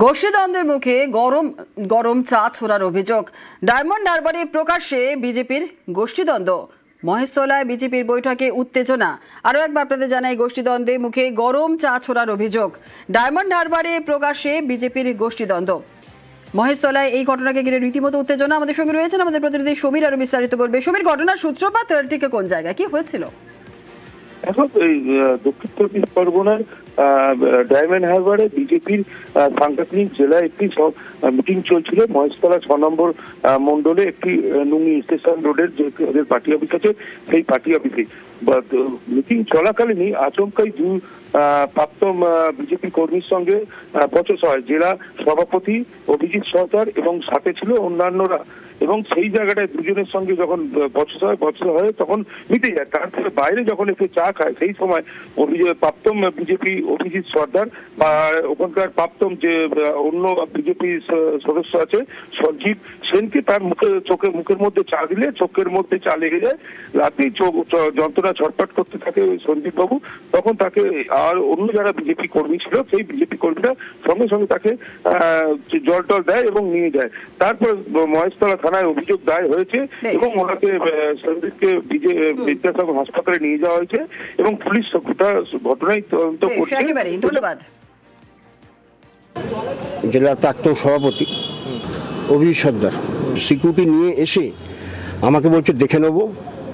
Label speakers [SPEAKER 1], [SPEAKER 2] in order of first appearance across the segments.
[SPEAKER 1] গোষ্ঠীদ্বন্দ্বের মুখে গরম গরম চা ছোড়ার অভিযোগ। ডায়মন্ড হারবারে প্রকাশ্যে বিজেপির গোষ্ঠীদ্বন্দ্ব। মহেশতলায় বিজেপির বৈঠকে উত্তেজনা। আরও একবার আপনাদের জানাই, গোষ্ঠীদ্বন্দ্বের মুখে গরম চা ছোড়ার অভিযোগ। ডায়মন্ড হারবারে প্রকাশ্যে বিজেপির গোষ্ঠীদ্বন্দ্ব। মহেশতলায় এই ঘটনাকে ঘিরে রীতিমতো উত্তেজনা। আমাদের সঙ্গে রয়েছেন আমাদের প্রতিনিধি সমীর, আরো বিস্তারিত বলবে। সমীর, ঘটনার সূত্রপাত ঠিক কোন জায়গায়, কি হয়েছিল?
[SPEAKER 2] এখন এই দক্ষিণ চব্বিশ পরগনার ডায়মন্ড হারবারে বিজেপির সাংগঠনিক জেলা একটি মিটিং চলছিল। মহেশতলা ৬ নম্বর মন্ডলে একটি নুঙ্গি স্টেশন রোডের যে ওদের পার্টি অফিস আছে, সেই পার্টি অফিসে মিটিং চলাকালীনই আচমকাই দুই প্রাক্তন বিজেপি কর্মীর সঙ্গে বচসা হয় জেলা সভাপতি অভিজিৎ সরকার এবং সাথে ছিল অন্যান্যরা। এবং সেই জায়গাটায় দুজনের সঙ্গে যখন বচসা হয় তখন মিটে যায়। তারপরে বাইরে যখন একটু চা খায়, সেই সময় প্রাক্তন বিজেপি অভিজিৎ সর্দার বা ওখানকার প্রাক্তন যে অন্য বিজেপি সদস্য আছে সঞ্জীব সেনকে তার মুখের মধ্যে চা দিলে চোখের মধ্যে চা লেগে যায়। রাতেই যন্ত্রণা ছটফট করতে থাকে ওই সঞ্জীব বাবু। তখন তাকে আর অন্য যারা বিজেপি কর্মী ছিল সেই বিজেপি কর্মীরা সঙ্গে সঙ্গে তাকে জল টল দেয় এবং নিয়ে যায়। তারপর মহেশতলা থানায় অভিযোগ দায়ের হয়েছে এবং ওনাকে সঞ্জীবকে বিদ্যাসাগর হাসপাতালে নিয়ে যাওয়া হয়েছে এবং পুলিশ ঘটনায় তদন্ত করছে।
[SPEAKER 1] ধন্যবাদ।
[SPEAKER 3] জেলার প্রাক্তন সভাপতি অভিজিৎ সর্দার সিকিউরিটি নিয়ে এসে আমাকে বলছে দেখে নেবো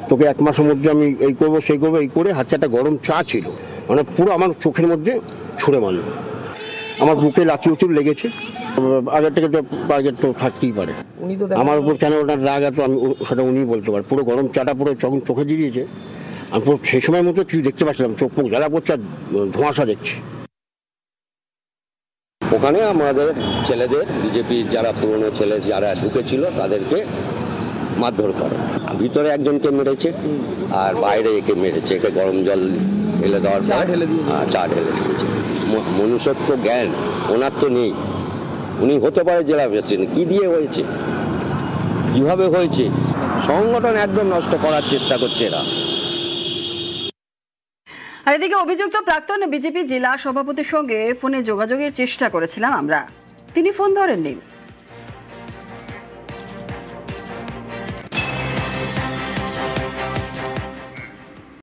[SPEAKER 3] তোকে, 1 মাসের মধ্যে আমি এই করবো সেই করবো, এই করে হাতে একটা গরম চা ছিল, মানে পুরো আমার চোখের মধ্যে ছুঁড়ে মারল। আমার বুকে লাঠি উঁচুর লেগেছে। আগের থেকে তো টার্গেট তো থাকতেই পারে, আমার উপর কেন ওটার রাগ এত আমি সেটা উনি বলতে পারে। পুরো গরম চাটা পুরো যখন চোখে দিয়ে দিয়েছে, আমি পুরো সেই সময় মতো কিছু দেখতে পাচ্ছিলাম, চোখ মুখ জ্বালা পড়ছে আর ধোঁয়াশা দেখছি।
[SPEAKER 4] ওখানে আমাদের ছেলেদের বিজেপির যারা পুরনো ছেলে যারা ঢুকেছিল তাদেরকে মারধর করে, ভিতরে একজনকে মেরেছে আর বাইরে একে মেরেছে। একে গরম জল ঢেলে দেওয়ার পর চা ঢেলে দিয়েছে। মনুষ্যত্ব জ্ঞান ওনার তো নেই। উনি হতে পারে জেলা প্রেসিডেন্ট, কি দিয়ে হয়েছে, কিভাবে হয়েছে, সংগঠন একদম নষ্ট করার চেষ্টা করছে এরা।
[SPEAKER 1] আর এদিকে অভিযুক্ত প্রাক্তন বিজেপি জেলা সভাপতির সঙ্গে ফোনে যোগাযোগের চেষ্টা করেছিলাম আমরা, তিনি ফোন ধরেননি।